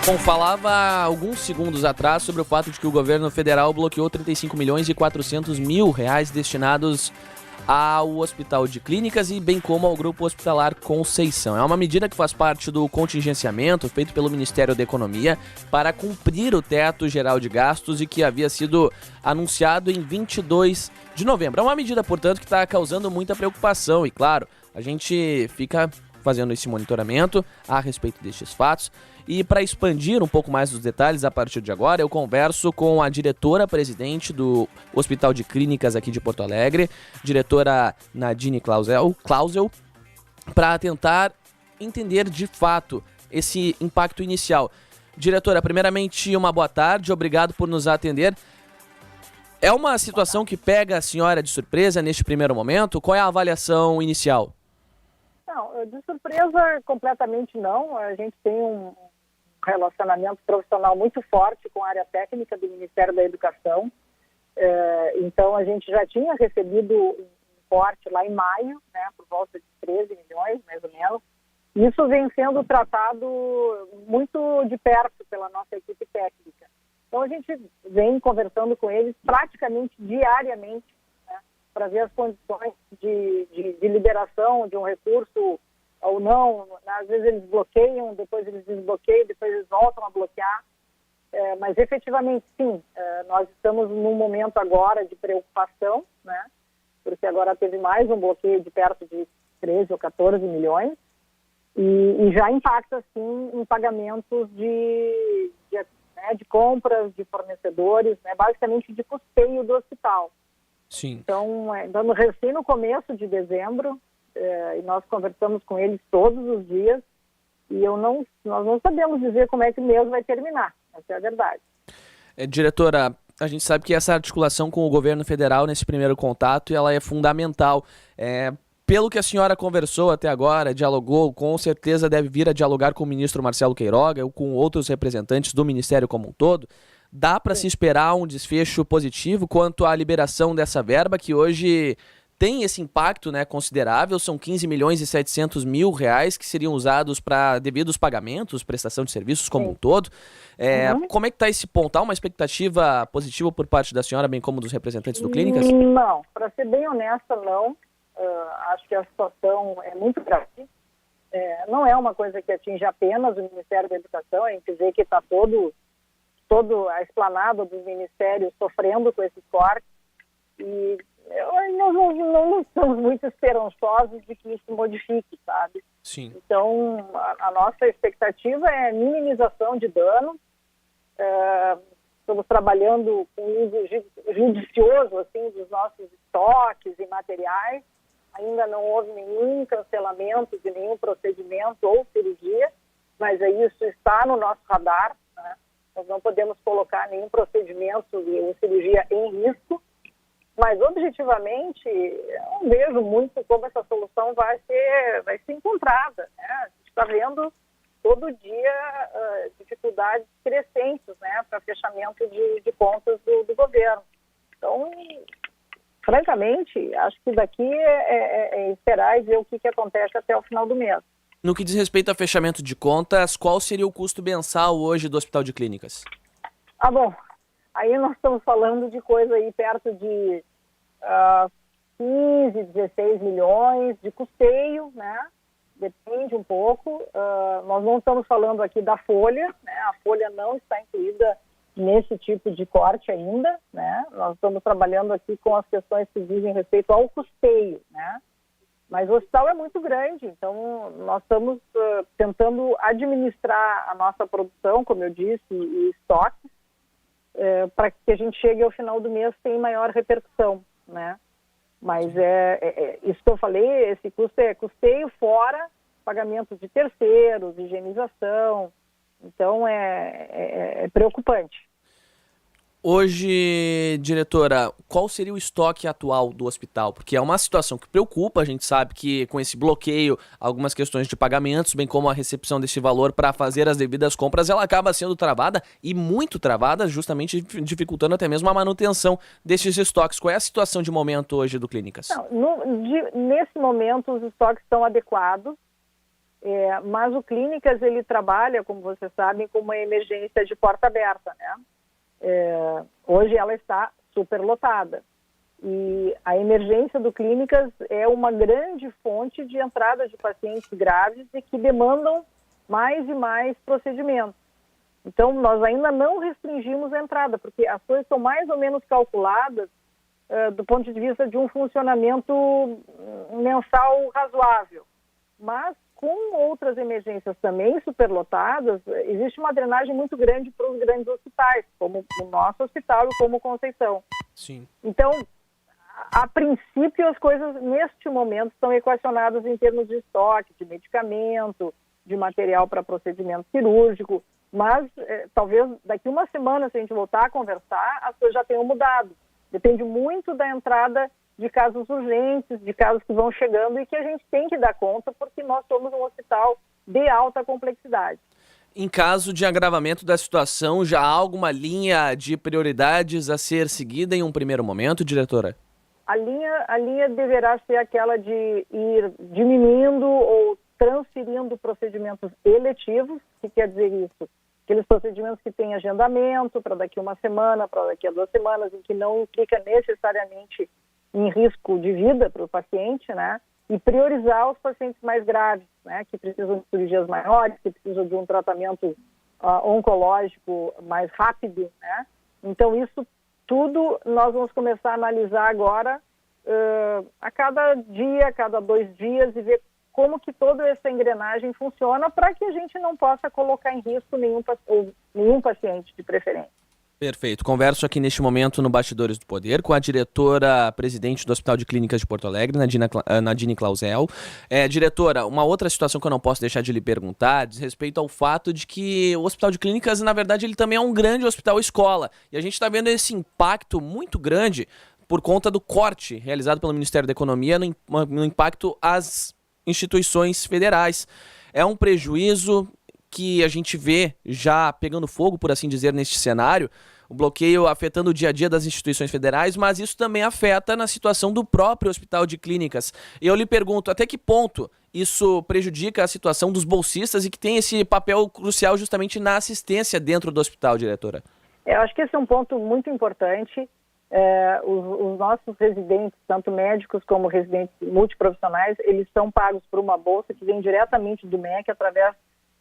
Bom, falava há alguns segundos atrás sobre o fato de que o governo federal bloqueou 35 milhões e 400 mil reais destinados ao Hospital de Clínicas e bem como ao Grupo Hospitalar Conceição. É uma medida que faz parte do contingenciamento feito pelo Ministério da Economia para cumprir o teto geral de gastos e que havia sido anunciado em 22 de novembro. É uma medida, portanto, que está causando muita preocupação e, claro, a gente fica fazendo esse monitoramento a respeito destes fatos. E para expandir um pouco mais os detalhes a partir de agora, eu converso com a diretora-presidente do Hospital de Clínicas aqui de Porto Alegre, diretora Nadine Clausel, para tentar entender de fato esse impacto inicial. Diretora, primeiramente uma boa tarde, obrigado por nos atender. É uma situação que pega a senhora de surpresa neste primeiro momento? Qual é a avaliação inicial? Não, de surpresa completamente não. A gente tem um relacionamento profissional muito forte com a área técnica do Ministério da Educação. Então, a gente já tinha recebido um corte lá em maio, né, por volta de 13 milhões, mais ou menos. Isso vem sendo tratado muito de perto pela nossa equipe técnica. Então, a gente vem conversando com eles praticamente diariamente, né, para ver as condições de liberação de um recurso ou não. Às vezes eles bloqueiam, depois eles desbloqueiam, depois eles voltam a bloquear. Mas efetivamente sim, nós estamos num momento agora de preocupação, né? Porque agora teve mais um bloqueio de perto de 13 ou 14 milhões e já impacta sim em pagamentos de compras de fornecedores, né? Basicamente de custeio do hospital. Sim. Então, estamos recém no começo de dezembro, e nós conversamos com eles todos os dias e nós não sabemos dizer como é que o mês vai terminar, essa é a verdade. Diretora, a gente sabe que essa articulação com o governo federal nesse primeiro contato ela é fundamental. Pelo que a senhora conversou até agora, dialogou, com certeza deve vir a dialogar com o ministro Marcelo Queiroga ou com outros representantes do Ministério como um todo. Dá para se esperar um desfecho positivo quanto à liberação dessa verba que hoje tem esse impacto, né, considerável? São 15 milhões e 700 mil reais que seriam usados para devidos pagamentos, prestação de serviços como um todo. Como é que está esse ponto? Há uma expectativa positiva por parte da senhora, bem como dos representantes do Clínicas? Não, para ser bem honesta, não. Acho que a situação é muito grave. Não é uma coisa que atinge apenas o Ministério da Educação, a gente vê que está todo a esplanada dos ministérios sofrendo com esses cortes e nós não estamos muito esperançosos de que isso modifique, sabe? Sim. Então, a nossa expectativa é minimização de danos. Estamos trabalhando com uso judicioso assim, dos nossos estoques e materiais. Ainda não houve nenhum cancelamento de nenhum procedimento ou cirurgia, mas isso está no nosso radar, né? Nós não podemos colocar nenhum procedimento ou cirurgia em risco. Mas, objetivamente, eu não vejo muito como essa solução vai ser encontrada, né? A gente está vendo todo dia dificuldades crescentes, né, para fechamento de contas do governo. Então, francamente, acho que daqui é esperar e ver o que acontece até o final do mês. No que diz respeito a fechamento de contas, qual seria o custo mensal hoje do Hospital de Clínicas? Bom, aí nós estamos falando de coisa aí perto de 15, 16 milhões de custeio, né? Depende um pouco. Nós não estamos falando aqui da folha, né? A folha não está incluída nesse tipo de corte ainda, né? Nós estamos trabalhando aqui com as questões que dizem respeito ao custeio, né? Mas o hospital é muito grande, então nós estamos tentando administrar a nossa produção, como eu disse, e estoques, para que a gente chegue ao final do mês sem maior repercussão, né? Mas isso que eu falei, esse custo é custeio fora pagamento de terceiros, higienização, então é preocupante. Hoje, diretora, qual seria o estoque atual do hospital? Porque é uma situação que preocupa, a gente sabe que com esse bloqueio, algumas questões de pagamentos, bem como a recepção desse valor para fazer as devidas compras, ela acaba sendo travada e muito travada, justamente dificultando até mesmo a manutenção desses estoques. Qual é a situação de momento hoje do Clínicas? Nesse momento, os estoques estão adequados. Mas o Clínicas, ele trabalha, como vocês sabem, com uma emergência de porta aberta, né? Hoje ela está superlotada. E a emergência do Clínicas é uma grande fonte de entrada de pacientes graves e que demandam mais e mais procedimentos. Então, nós ainda não restringimos a entrada, porque as coisas são mais ou menos calculadas do ponto de vista de um funcionamento mensal razoável. Mas, com outras emergências também superlotadas, existe uma drenagem muito grande para os grandes hospitais, como o nosso hospital e como o Conceição. Sim. Então, a princípio, as coisas, neste momento, estão equacionadas em termos de estoque, de medicamento, de material para procedimento cirúrgico, mas talvez daqui uma semana, se a gente voltar a conversar, as coisas já tenham mudado. Depende muito da entrada de casos urgentes, de casos que vão chegando e que a gente tem que dar conta, porque nós somos um hospital de alta complexidade. Em caso de agravamento da situação, já há alguma linha de prioridades a ser seguida em um primeiro momento, diretora? A linha deverá ser aquela de ir diminuindo ou transferindo procedimentos eletivos. O que quer dizer isso? Aqueles procedimentos que têm agendamento para daqui uma semana, para daqui a 2 semanas, em que não implica necessariamente em risco de vida para o paciente, né? E priorizar os pacientes mais graves, né? Que precisam de cirurgias maiores, que precisam de um tratamento oncológico mais rápido, né? Então, isso tudo nós vamos começar a analisar agora a cada dia, a cada 2 dias e ver como que toda essa engrenagem funciona para que a gente não possa colocar em risco nenhum paciente de preferência. Perfeito. Converso aqui neste momento no Bastidores do Poder com a diretora-presidente do Hospital de Clínicas de Porto Alegre, Nadine Clausel. Diretora, uma outra situação que eu não posso deixar de lhe perguntar diz respeito ao fato de que o Hospital de Clínicas, na verdade, ele também é um grande hospital-escola. E a gente está vendo esse impacto muito grande por conta do corte realizado pelo Ministério da Economia no impacto às instituições federais. É um prejuízo que a gente vê já pegando fogo, por assim dizer, neste cenário, o bloqueio afetando o dia a dia das instituições federais, mas isso também afeta na situação do próprio Hospital de Clínicas. E eu lhe pergunto, até que ponto isso prejudica a situação dos bolsistas e que tem esse papel crucial justamente na assistência dentro do hospital, diretora? Eu acho que esse é um ponto muito importante. Os nossos residentes, tanto médicos como residentes multiprofissionais, eles são pagos por uma bolsa que vem diretamente do MEC através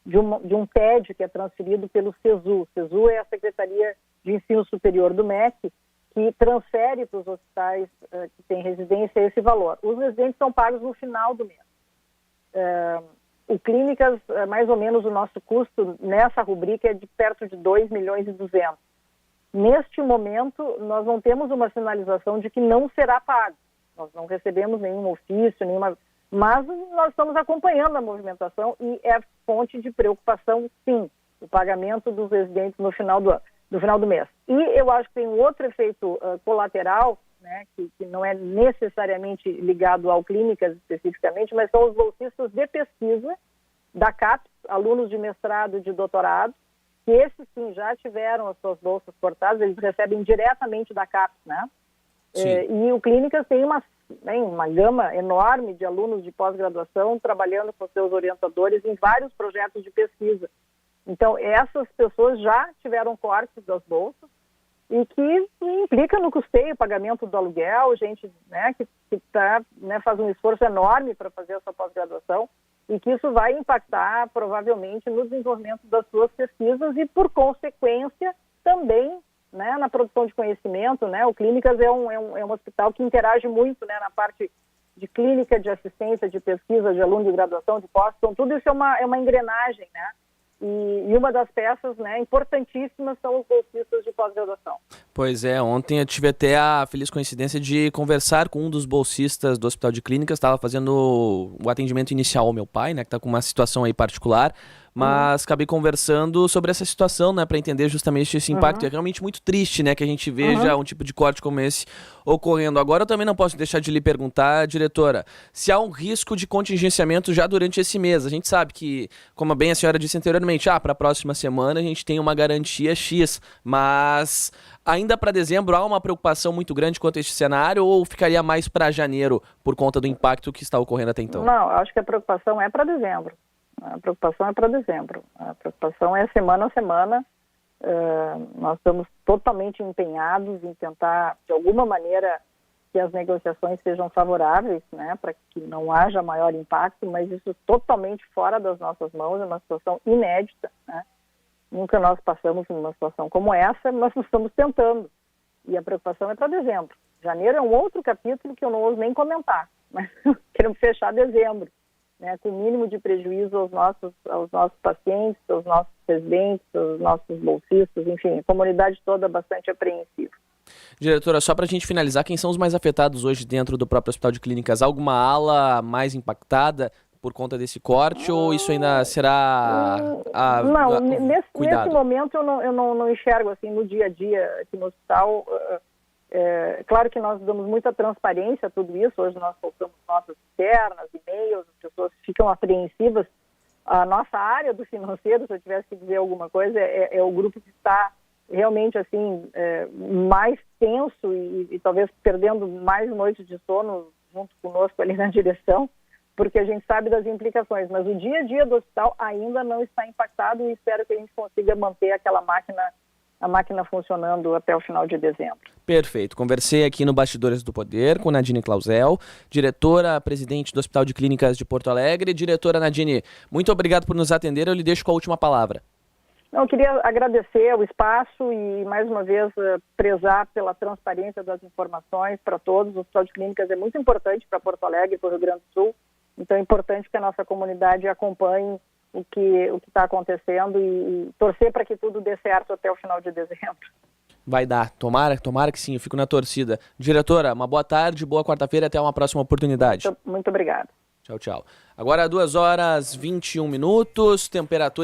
de um TED que é transferido pelo SESU. O SESU é a Secretaria de Ensino Superior do MEC, que transfere para os hospitais que têm residência esse valor. Os residentes são pagos no final do mês. O Clínicas, mais ou menos o nosso custo nessa rubrica é de perto de 2,2 milhões. Neste momento, nós não temos uma sinalização de que não será pago. Nós não recebemos nenhum ofício, mas nós estamos acompanhando a movimentação e é fonte de preocupação, sim, o pagamento dos residentes no final do mês. E eu acho que tem um outro efeito colateral, né, que não é necessariamente ligado ao Clínicas especificamente, mas são os bolsistas de pesquisa da CAPES, alunos de mestrado e de doutorado, que esses sim já tiveram as suas bolsas cortadas, eles recebem diretamente da CAPES, né? E o Clínicas tem uma gama enorme de alunos de pós-graduação trabalhando com seus orientadores em vários projetos de pesquisa. Então, essas pessoas já tiveram cortes das bolsas e que implica no custeio, pagamento do aluguel, gente, né, que faz um esforço enorme para fazer essa pós-graduação e que isso vai impactar provavelmente no desenvolvimento das suas pesquisas e, por consequência, também, né, na produção de conhecimento, né? O Clínicas é um hospital que interage muito, né, na parte de clínica, de assistência, de pesquisa, de aluno de graduação, de pós. Então, tudo isso é uma engrenagem, né? E uma das peças, né, importantíssimas são os bolsistas de pós-graduação. Pois é, ontem eu tive até a feliz coincidência de conversar com um dos bolsistas do Hospital de Clínicas, estava fazendo o atendimento inicial ao meu pai, né, que está com uma situação aí particular, mas acabei conversando sobre essa situação, né, para entender justamente esse impacto. É realmente muito triste, né, que a gente veja um tipo de corte como esse ocorrendo. Agora eu também não posso deixar de lhe perguntar, diretora, se há um risco de contingenciamento já durante esse mês. A gente sabe que, como bem a senhora disse anteriormente, para a próxima semana a gente tem uma garantia X, mas ainda para dezembro há uma preocupação muito grande quanto a este cenário ou ficaria mais para janeiro por conta do impacto que está ocorrendo até então? Não, eu acho que a preocupação é para dezembro. A preocupação é para dezembro. A preocupação é semana a semana. Nós estamos totalmente empenhados em tentar, de alguma maneira, que as negociações sejam favoráveis, né, para que não haja maior impacto, mas isso totalmente fora das nossas mãos, é uma situação inédita, né? Nunca nós passamos numa situação como essa, nós estamos tentando. E a preocupação é para dezembro. Janeiro é um outro capítulo que eu não ouso nem comentar, mas queremos fechar dezembro, né, com o mínimo de prejuízo aos nossos pacientes, aos nossos residentes, aos nossos bolsistas, enfim, a comunidade toda bastante apreensiva. Diretora, só para a gente finalizar, quem são os mais afetados hoje dentro do próprio Hospital de Clínicas? Há alguma ala mais impactada por conta desse corte ou isso ainda será nesse momento eu não enxergo assim no dia a dia aqui no hospital. Claro que nós damos muita transparência a tudo isso. Hoje nós soltamos notas internas, e-mails, as pessoas ficam apreensivas. A nossa área do financeiro, se eu tivesse que dizer alguma coisa, é o grupo que está realmente assim mais tenso e talvez perdendo mais noites de sono junto conosco ali na direção, porque a gente sabe das implicações, mas o dia a dia do hospital ainda não está impactado e espero que a gente consiga manter a máquina funcionando até o final de dezembro. Perfeito. Conversei aqui no Bastidores do Poder com Nadine Clausel, diretora-presidente do Hospital de Clínicas de Porto Alegre. Diretora Nadine, muito obrigado por nos atender. Eu lhe deixo com a última palavra. Eu queria agradecer o espaço e, mais uma vez, prezar pela transparência das informações para todos. O Hospital de Clínicas é muito importante para Porto Alegre e para o Rio Grande do Sul. Então é importante que a nossa comunidade acompanhe o que está acontecendo e torcer para que tudo dê certo até o final de dezembro. Vai dar. Tomara que sim. Eu fico na torcida. Diretora, uma boa tarde, boa quarta-feira e até uma próxima oportunidade. Muito obrigada. Tchau, tchau. Agora 2h21, temperatura em